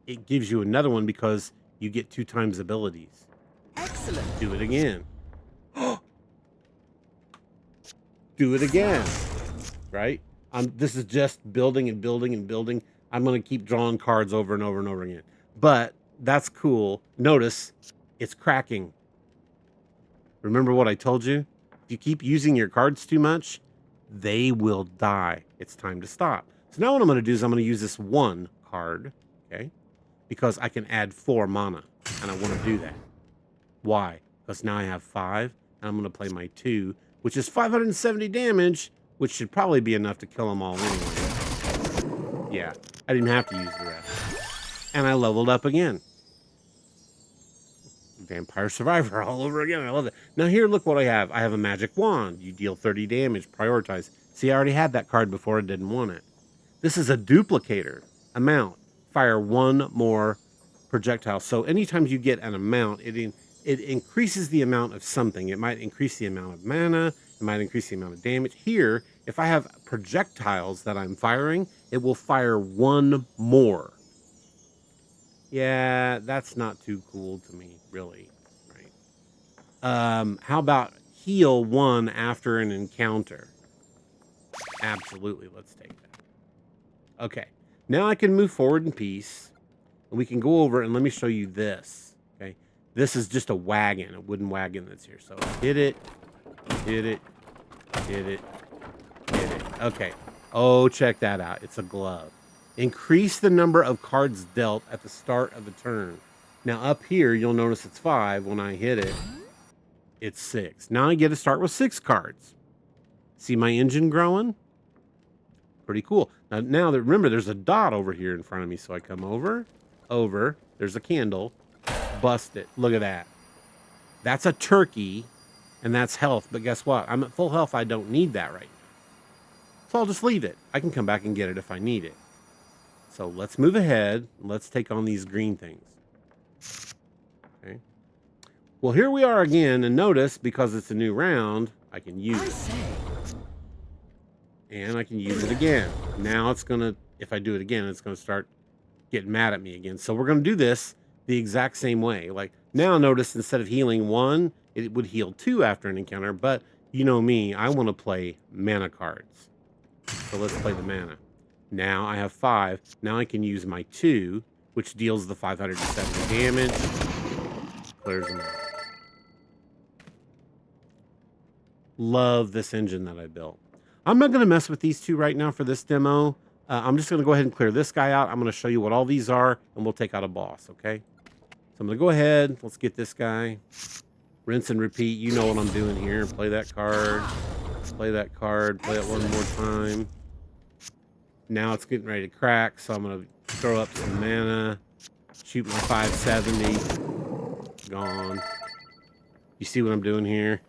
it gives you another one because you get 2 times abilities. Excellent. Do it again. Do it again. Right? This is just building and building and building. I'm going to keep drawing cards over and over and over again. But that's cool. Notice it's cracking. Remember what I told you? If you keep using your cards too much, they will die. It's time to stop. So now what I'm going to do is I'm going to use this 1 card, okay? Because I can add 4 mana, and I want to do that. Why? Because now I have 5, and I'm going to play my 2, which is 570 damage, which should probably be enough to kill them all anyway. Yeah, I didn't have to use the rest. And I leveled up again. Vampire Survivor all over again. I love it. Now here, look what I have. I have a magic wand. You deal 30 damage. Prioritize. See, I already had that card before. I didn't want it. This is a duplicator. Amount. Fire one more projectile. So anytime you get an amount, it increases the amount of something. It might increase the amount of mana. It might increase the amount of damage. Here, if I have projectiles that I'm firing, it will fire one more. Yeah, that's not too cool to me, really. Right. How about heal one after an encounter? Absolutely, let's take that. Okay, now I can move forward in peace, and we can go over and let me show you this. Okay, this is just a wagon, a wooden wagon that's here. So hit it, hit it, hit it, hit it. Okay. Oh, check that out. It's a glove. Increase the number of cards dealt at the start of a turn. Now up here, you'll notice it's 5. When I hit it, it's 6. Now I get to start with 6 cards. See my engine growing? Pretty cool. Now that remember, there's a dot over here in front of me. So I come over, there's a candle, bust it. Look at that. That's a turkey, and that's health. But guess what? I'm at full health. I don't need that right now. So I'll just leave it. I can come back and get it if I need it. So let's move ahead. Let's take on these green things. Okay. Well, here we are again. And notice, because it's a new round, I can use it. And I can use it again. Now it's going to, if I do it again, it's going to start getting mad at me again. So we're going to do this the exact same way. Like now notice instead of healing 1, it would heal 2 after an encounter. But you know me, I want to play mana cards. So let's play the mana. Now I have 5. Now I can use my 2, which deals the 570 damage. Clears them out. Love this engine that I built. I'm not going to mess with these 2 right now for this demo. I'm just going to go ahead and clear this guy out. I'm going to show you what all these are, and we'll take out a boss, okay? So I'm going to go ahead. Let's get this guy. Rinse and repeat. You know what I'm doing here. Play that card. Play that card. Play it one more time. Now it's getting ready to crack, so I'm going to throw up some mana. Shoot my 570. Gone. You see what I'm doing here?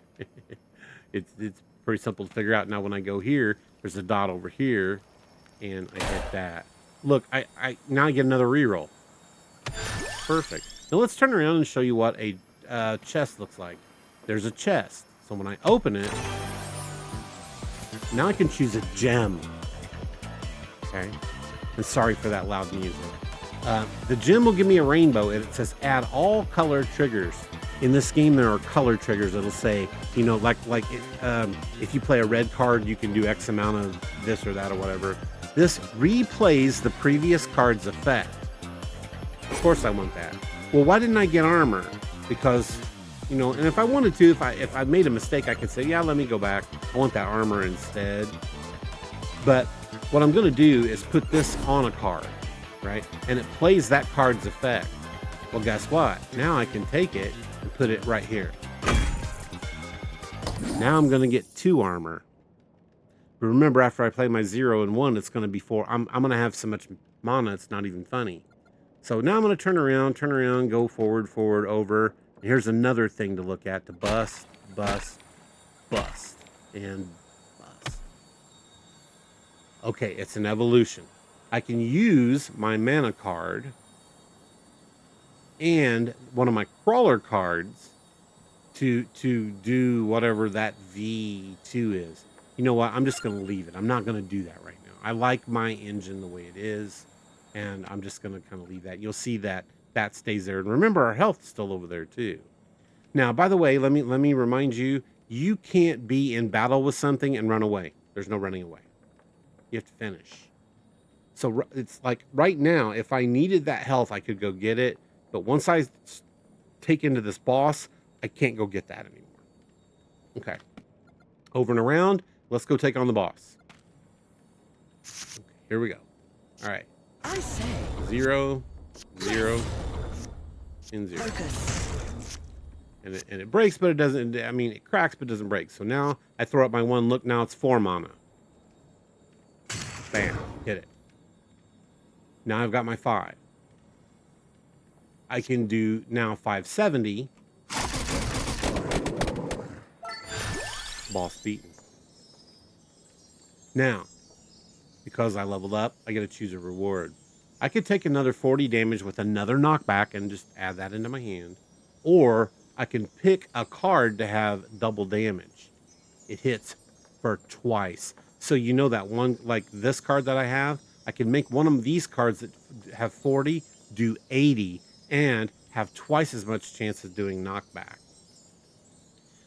It's pretty simple to figure out. Now when I go here, there's a dot over here, and I hit that. Look, I now I get another reroll. Perfect. Now let's turn around and show you what a chest looks like. There's a chest. So when I open it, now I can choose a gem. Okay. And sorry for that loud music. The gem will give me a rainbow, and it says add all color triggers. In this game, there are color triggers. It'll say, you know, if you play a red card, you can do X amount of this or that or whatever. This replays the previous card's effect. Of course I want that. Well, why didn't I get armor? Because, you know, and if I wanted to, if I made a mistake, I could say, yeah, let me go back. I want that armor instead. But what I'm going to do is put this on a card, right? And it plays that card's effect. Well, guess what? Now I can take it and put it right here. Now I'm going to get 2 armor. But remember, after I play my 0 and 1, it's going to be 4. I'm going to have so much mana, it's not even funny. So now I'm going to turn around, go forward, over. And here's another thing to look at: to bust, bust, bust, and bust. Okay, it's an evolution. I can use my mana card and one of my crawler cards to do whatever that V2 is. You know what? I'm just going to leave it. I'm not going to do that right now. I like my engine the way it is, and I'm just going to kind of leave that. You'll see that that stays there. And remember, our health is still over there too. Now, by the way, let me remind you, you can't be in battle with something and run away. There's no running away. You have to finish. So it's like right now, if I needed that health, I could go get it. But once I take into this boss, I can't go get that anymore. Okay. Over and around. Let's go take on the boss. Okay, here we go. All right. I say 0, 0, and 0. focus. And it breaks, but it doesn't. I mean, it cracks, but it doesn't break. So now I throw up my 1. Look, now it's 4 mana. Bam. Hit it. Now I've got my 5. I can do now 570. Boss beaten. Now, because I leveled up, I get to choose a reward. I could take another 40 damage with another knockback and just add that into my hand. Or I can pick a card to have double damage. It hits for twice. So you know that one, like this card that I have, I can make one of these cards that have 40 do 80 and have twice as much chance of doing knockback.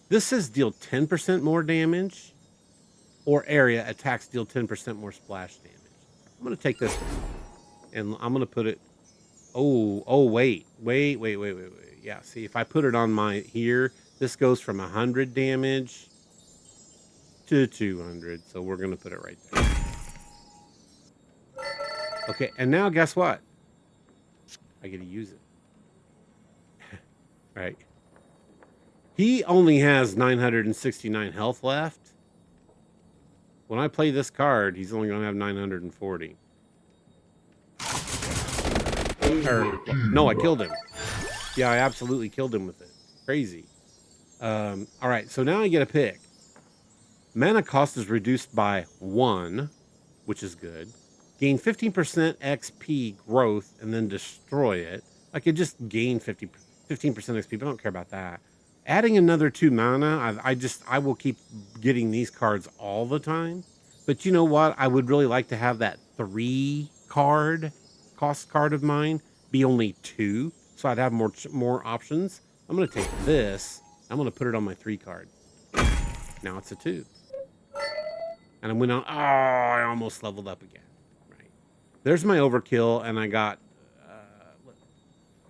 This says deal 10% more damage or area attacks deal 10% more splash damage. I'm going to take this one and I'm going to put it. Wait. Yeah, see, if I put it on my here, this goes from 100 damage to 200. So we're going to put it right there. Okay, and now guess what? I get to use it. Right. He only has 969 health left. When I play this card, he's only going to have 940. No, I killed him. Yeah, I absolutely killed him with it. Crazy. All right, so now I get a pick. Mana cost is reduced by 1, which is good. Gain 15% XP growth and then destroy it. I could just gain 15% XP, but I don't care about that. Adding another 2 mana, I will keep getting these cards all the time. But you know what? I would really like to have that 3 card cost card of mine be only 2, so I'd have more options. I'm going to take this. I'm going to put it on my 3 card. Now it's a 2. And I went on. Oh, I almost leveled up again. Right. There's my overkill, and I got.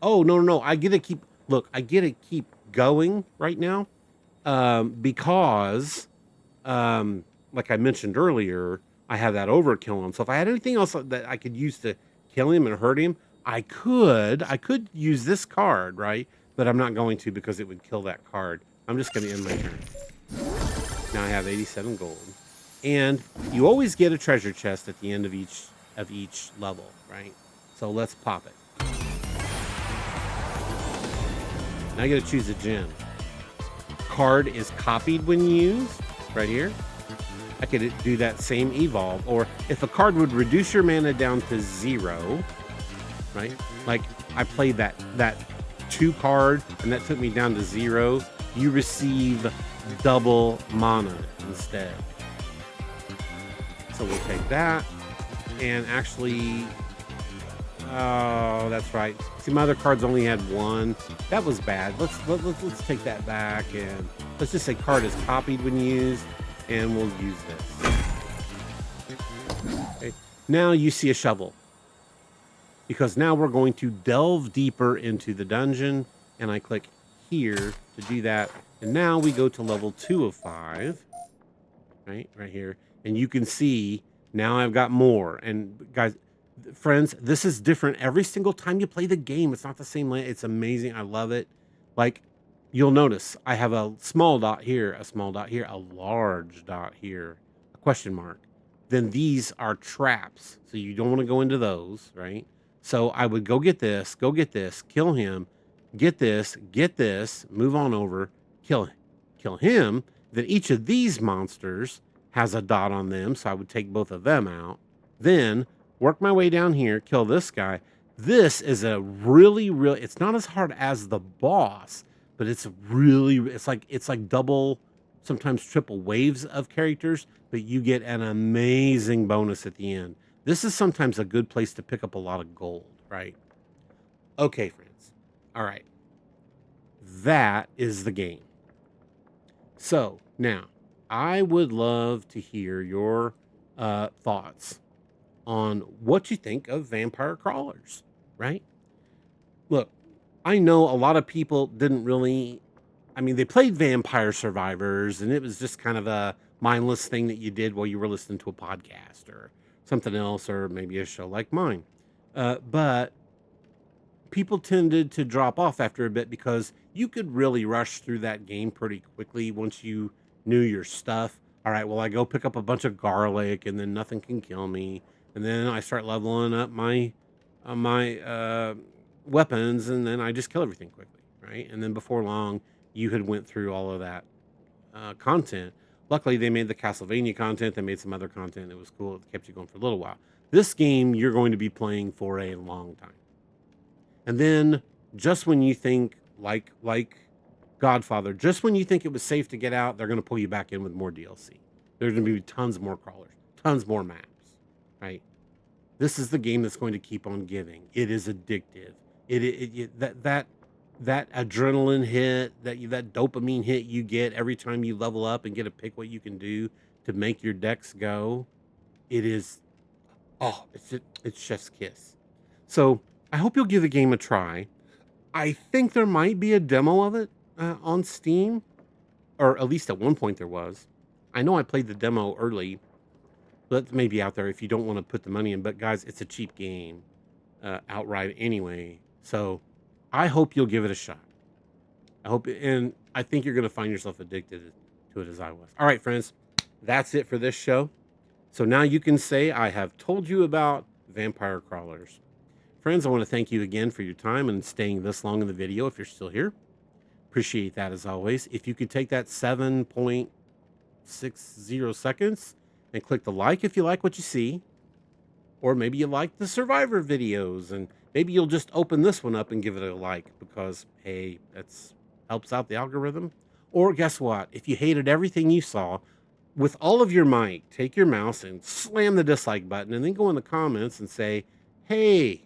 Oh no! I get to keep. Look, I get to keep going right now, because, like I mentioned earlier, I have that overkill on. So if I had anything else that I could use to kill him and hurt him, I could use this card, right? But I'm not going to because it would kill that card. I'm just going to end my turn. Now I have 87 gold. And you always get a treasure chest at the end of each level, right? So let's pop it. Now I got to choose a gem. Card is copied when used, right here. I could do that same evolve, or if a card would reduce your mana down to 0, right? Like I played that 2 card and that took me down to 0. You receive double mana instead. So we'll take that, and actually, oh, that's right. See, my other cards only had 1. That was bad. Let's take that back, and let's just say card is copied when used, and we'll use this. Okay. Now you see a shovel, because now we're going to delve deeper into the dungeon, and I click here to do that, and now we go to level 2 of 5, right here. And you can see now I've got more. And guys, friends, this is different every single time you play the game. It's not the same land. It's amazing. I love it. Like you'll notice I have a small dot here, a small dot here, a large dot here, a question mark. Then these are traps. So you don't want to go into those, right? So I would go get this, kill him, get this, move on over, kill him. Then each of these monsters has a dot on them, so I would take both of them out. Then work my way down here, kill this guy. This is a really, it's not as hard as the boss, but it's like double, sometimes triple waves of characters, but you get an amazing bonus at the end. This is sometimes a good place to pick up a lot of gold, right? Okay, friends. All right. That is the game. So now, I would love to hear your thoughts on what you think of vampire crawlers, right? Look, I know a lot of people didn't really, they played Vampire Survivors, and it was just kind of a mindless thing that you did while you were listening to a podcast or something else, or maybe a show like mine. But people tended to drop off after a bit because you could really rush through that game pretty quickly once you knew your stuff. All right, well, I go pick up a bunch of garlic, and then nothing can kill me. And then I start leveling up my weapons, and then I just kill everything quickly, right? And then before long, you had went through all of that content. Luckily, they made the Castlevania content. They made some other content. It was cool. It kept you going for a little while. This game, you're going to be playing for a long time. And then, just when you think, like Godfather, just when you think it was safe to get out, they're going to pull you back in with more DLC. There's going to be tons more crawlers, tons more maps, right? This is the game that's going to keep on giving. It is addictive. That adrenaline hit, that dopamine hit you get every time you level up and get to pick what you can do to make your decks go. It is, oh, it's chef's kiss. So I hope you'll give the game a try. I think there might be a demo of it on Steam, or at least at one point there was. I know I played the demo early, but that may be out there if you don't want to put the money in. But guys, it's a cheap game outright anyway. So I hope you'll give it a shot. And I think you're going to find yourself addicted to it as I was. All right, friends, that's it for this show. So now you can say I have told you about vampire crawlers. Friends, I want to thank you again for your time and staying this long in the video if you're still here. Appreciate that as always. If you could take that 7.60 seconds and click the like if you like what you see, or maybe you like the Survivor videos, and maybe you'll just open this one up and give it a like because, hey, that's helps out the algorithm. Or guess what? If you hated everything you saw, with all of your might, take your mouse and slam the dislike button and then go in the comments and say, hey,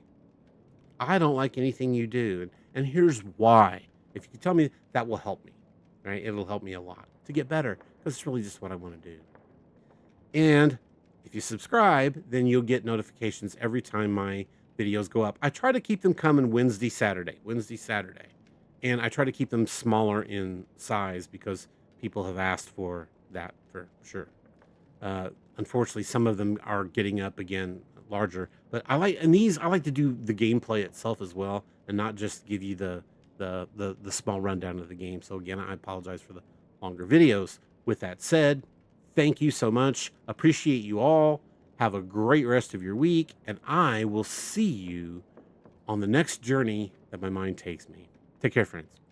I don't like anything you do. And here's why. If you can tell me, that will help me, right? It'll help me a lot to get better because it's really just what I want to do. And if you subscribe, then you'll get notifications every time my videos go up. I try to keep them coming Wednesday, Saturday. And I try to keep them smaller in size because people have asked for that for sure. Unfortunately, some of them are getting up again larger, but I like to do the gameplay itself as well, and not just give you the small rundown of the game. So again, I apologize for the longer videos. With that said, thank you so much. Appreciate you all. Have a great rest of your week, and I will see you on the next journey that my mind takes me. Take care, friends.